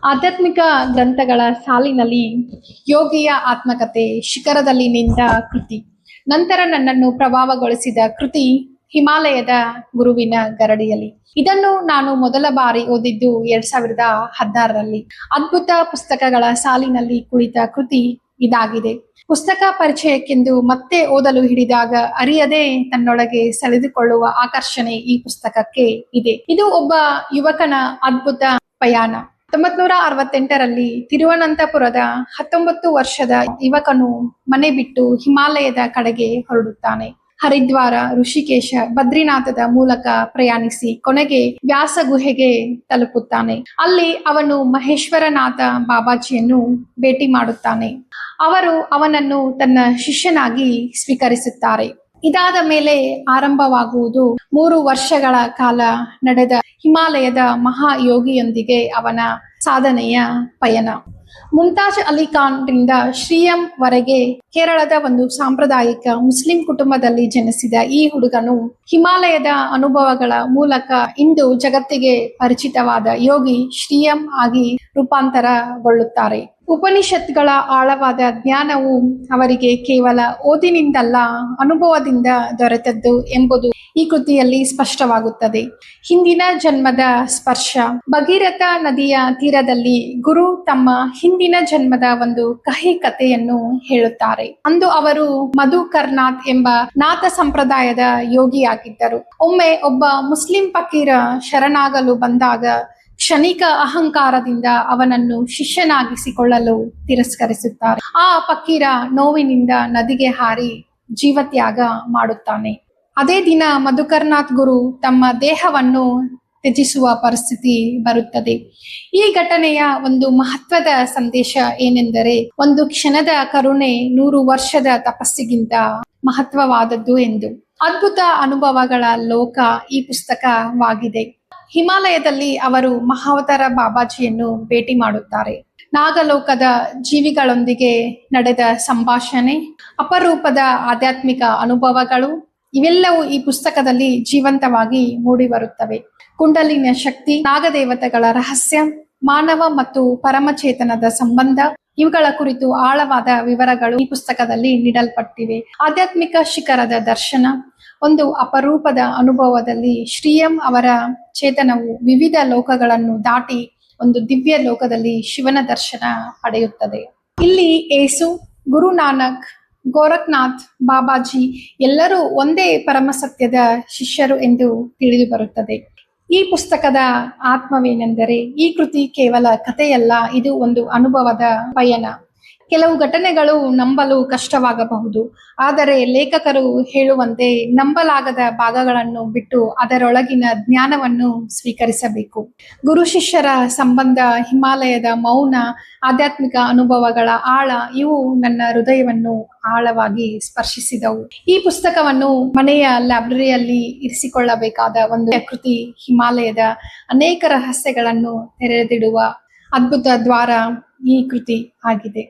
ಆಧ್ಯಾತ್ಮಿಕ ಗ್ರಂಥಗಳ ಸಾಲಿನಲ್ಲಿ ಯೋಗಿಯ ಆತ್ಮಕಥೆ ಶಿಖರದಲ್ಲಿ ನಿಂತ ಕೃತಿ. ನಂತರ ನನ್ನನ್ನು ಪ್ರಭಾವಗೊಳಿಸಿದ ಕೃತಿ ಹಿಮಾಲಯದ ಗುರುವಿನ ಗರಡಿಯಲ್ಲಿ. ಇದನ್ನು ನಾನು ಮೊದಲ ಬಾರಿ ಓದಿದ್ದು 2016ರಲ್ಲಿ. ಅದ್ಭುತ ಪುಸ್ತಕಗಳ ಸಾಲಿನಲ್ಲಿ ಕುಳಿತ ಕೃತಿ ಇದಾಗಿದೆ. ಪುಸ್ತಕ ಪರಿಚಯಕ್ಕೆಂದು ಮತ್ತೆ ಓದಲು ಹಿಡಿದಾಗ ಅರಿಯದೆ ತನ್ನೊಳಗೆ ಸೆಳೆದುಕೊಳ್ಳುವ ಆಕರ್ಷಣೆ ಈ ಪುಸ್ತಕಕ್ಕೆ ಇದೆ. ಇದು ಒಬ್ಬ ಯುವಕನ ಅದ್ಭುತ ಪಯಣ. 1968ರಲ್ಲಿ ತಿರುವನಂತಪುರದ 19 ವರ್ಷದ ಯುವಕನು ಮನೆ ಬಿಟ್ಟು ಹಿಮಾಲಯದ ಕಡೆಗೆ ಹೊರಡುತ್ತಾನೆ. ಹರಿದ್ವಾರ, ಋಷಿಕೇಶ, ಬದ್ರಿನಾಥದ ಮೂಲಕ ಪ್ರಯಾಣಿಸಿ ಕೊನೆಗೆ ವ್ಯಾಸ ಗುಹೆಗೆ ತಲುಪುತ್ತಾನೆ. ಅಲ್ಲಿ ಅವನು ಮಹೇಶ್ವರನಾಥ ಬಾಬಾಜಿಯನ್ನು ಭೇಟಿ ಮಾಡುತ್ತಾನೆ. ಅವರು ಅವನನ್ನು ತನ್ನ ಶಿಷ್ಯನಾಗಿ ಸ್ವೀಕರಿಸುತ್ತಾರೆ. ಇದಾದ ಮೇಲೆ ಆರಂಭವಾಗುವುದು 3 ವರ್ಷಗಳ ಕಾಲ ನಡೆದ ಹಿಮಾಲಯದ ಮಹಾಯೋಗಿಯೊಂದಿಗೆ ಅವನ ಸಾಧನೆಯ ಪಯಣ. ಮುಮ್ತಾಜ್ ಅಲಿ ಖಾನ್ ರಿಂದ ಶ್ರೀಯಂ ವರೆಗೆ ಕೇರಳದ ಒಂದು ಸಾಂಪ್ರದಾಯಿಕ ಮುಸ್ಲಿಂ ಕುಟುಂಬದಲ್ಲಿ ಜನಿಸಿದ ಈ ಹುಡುಗನು ಹಿಮಾಲಯದ ಅನುಭವಗಳ ಮೂಲಕ ಇಂದು ಜಗತ್ತಿಗೆ ಪರಿಚಿತವಾದ ಯೋಗಿ ಶ್ರೀಯಂ ಆಗಿ ರೂಪಾಂತರಗೊಳ್ಳುತ್ತಾರೆ. ಉಪನಿಷತ್ಗಳ ಆಳವಾದ ಜ್ಞಾನವು ಅವರಿಗೆ ಕೇವಲ ಓದಿನಿಂದಲ್ಲ, ಅನುಭವದಿಂದ ದೊರೆತದ್ದು ಎಂಬುದು ಈ ಕೃತಿಯಲ್ಲಿ ಸ್ಪಷ್ಟವಾಗುತ್ತದೆ. ಹಿಂದಿನ ಜನ್ಮದ ಸ್ಪರ್ಶ. ಭಗೀರಥ ನದಿಯ ತೀರದಲ್ಲಿ ಗುರು ತಮ್ಮ ಹಿಂದಿನ ಜನ್ಮದ ಒಂದು ಕಹಿ ಕಥೆಯನ್ನು ಹೇಳುತ್ತಾರೆ. ಅಂದು ಅವರು ಮಧುಕರ್ನಾಥ್ ಎಂಬ ನಾಥ ಸಂಪ್ರದಾಯದ ಯೋಗಿಯಾಗಿದ್ದರು. ಒಮ್ಮೆ ಒಬ್ಬ ಮುಸ್ಲಿಂ ಫಕೀರ ಶರಣಾಗಲು ಬಂದಾಗ ಕ್ಷಣಿಕ ಅಹಂಕಾರದಿಂದ ಅವನನ್ನು ಶಿಷ್ಯನಾಗಿಸಿಕೊಳ್ಳಲು ತಿರಸ್ಕರಿಸುತ್ತಾರೆ. ಆ ಫಕೀರ ನೋವಿನಿಂದ ನದಿಗೆ ಹಾರಿ ಜೀವತ್ಯಾಗ ಮಾಡುತ್ತಾನೆ. ಅದೇ ದಿನ ಮಧುಕರ್ನಾಥ್ ಗುರು ತಮ್ಮ ದೇಹವನ್ನು ತ್ಯಜಿಸುವ ಪರಿಸ್ಥಿತಿ ಬರುತ್ತದೆ. ಈ ಘಟನೆಯ ಒಂದು ಮಹತ್ವದ ಸಂದೇಶ ಏನೆಂದರೆ, ಒಂದು ಕ್ಷಣದ ಕರುಣೆ 100 ವರ್ಷದ ತಪಸ್ಸಿಗಿಂತ ಮಹತ್ವವಾದದ್ದು ಎಂದು. ಅದ್ಭುತ ಅನುಭವಗಳ ಲೋಕ ಈ ಪುಸ್ತಕವಾಗಿದೆ. ಹಿಮಾಲಯದಲ್ಲಿ ಅವರು ಮಹಾವತಾರ ಬಾಬಾಜಿಯನ್ನು ಭೇಟಿ ಮಾಡುತ್ತಾರೆ. ನಾಗಲೋಕದ ಜೀವಿಗಳೊಂದಿಗೆ ನಡೆದ ಸಂಭಾಷಣೆ, ಅಪರೂಪದ ಆಧ್ಯಾತ್ಮಿಕ ಅನುಭವಗಳು ಇವೆಲ್ಲವೂ ಈ ಪುಸ್ತಕದಲ್ಲಿ ಜೀವಂತವಾಗಿ ಮೂಡಿಬರುತ್ತವೆ. ಕುಂಡಲಿನ ಶಕ್ತಿ, ನಾಗದೇವತೆಗಳ ರಹಸ್ಯ, ಮಾನವ ಮತ್ತು ಪರಮಚೇತನದ ಸಂಬಂಧ ಇವುಗಳ ಕುರಿತು ಆಳವಾದ ವಿವರಗಳು ಈ ಪುಸ್ತಕದಲ್ಲಿ ನೀಡಲ್ಪಟ್ಟಿವೆ. ಆಧ್ಯಾತ್ಮಿಕ ಶಿಖರದ ದರ್ಶನ. ಒಂದು ಅಪರೂಪದ ಅನುಭವದಲ್ಲಿ ಶ್ರೀಯಂ ಅವರ ಚೇತನವು ವಿವಿಧ ಲೋಕಗಳನ್ನು ದಾಟಿ ಒಂದು ದಿವ್ಯ ಲೋಕದಲ್ಲಿ ಶಿವನ ದರ್ಶನ ಪಡೆಯುತ್ತದೆ. ಇಲ್ಲಿ ಏಸು, ಗುರು ನಾನಕ್, ಗೋರಖ್ನಾಥ್, ಬಾಬಾಜಿ ಎಲ್ಲರೂ ಒಂದೇ ಪರಮಸತ್ಯದ ಶಿಷ್ಯರು ಎಂದು ತಿಳಿದು ಬರುತ್ತದೆ. ಈ ಪುಸ್ತಕದ ಆತ್ಮವೇನೆಂದರೆ, ಈ ಕೃತಿ ಕೇವಲ ಕಥೆಯಲ್ಲ, ಇದು ಒಂದು ಅನುಭವದ ಪಯಣ. ಕೆಲವು ಘಟನೆಗಳು ನಂಬಲು ಕಷ್ಟವಾಗಬಹುದು, ಆದರೆ ಲೇಖಕರು ಹೇಳುವಂತೆ ನಂಬಲಾಗದ ಭಾಗಗಳನ್ನು ಬಿಟ್ಟು ಅದರೊಳಗಿನ ಜ್ಞಾನವನ್ನು ಸ್ವೀಕರಿಸಬೇಕು. ಗುರು ಶಿಷ್ಯರ ಸಂಬಂಧ, ಹಿಮಾಲಯದ ಮೌನ, ಆಧ್ಯಾತ್ಮಿಕ ಅನುಭವಗಳ ಆಳ ಇವು ನನ್ನ ಹೃದಯವನ್ನು ಆಳವಾಗಿ ಸ್ಪರ್ಶಿಸಿದವು. ಈ ಪುಸ್ತಕವನ್ನು ಮನೆಯ ಲೈಬ್ರರಿಯಲ್ಲಿ ಇರಿಸಿಕೊಳ್ಳಬೇಕಾದ ಒಂದು ಕೃತಿ. ಹಿಮಾಲಯದ ಅನೇಕ ರಹಸ್ಯಗಳನ್ನು ತೆರೆದಿಡುವ ಅದ್ಭುತ ದ್ವಾರ ಈ ಕೃತಿ ಆಗಿದೆ.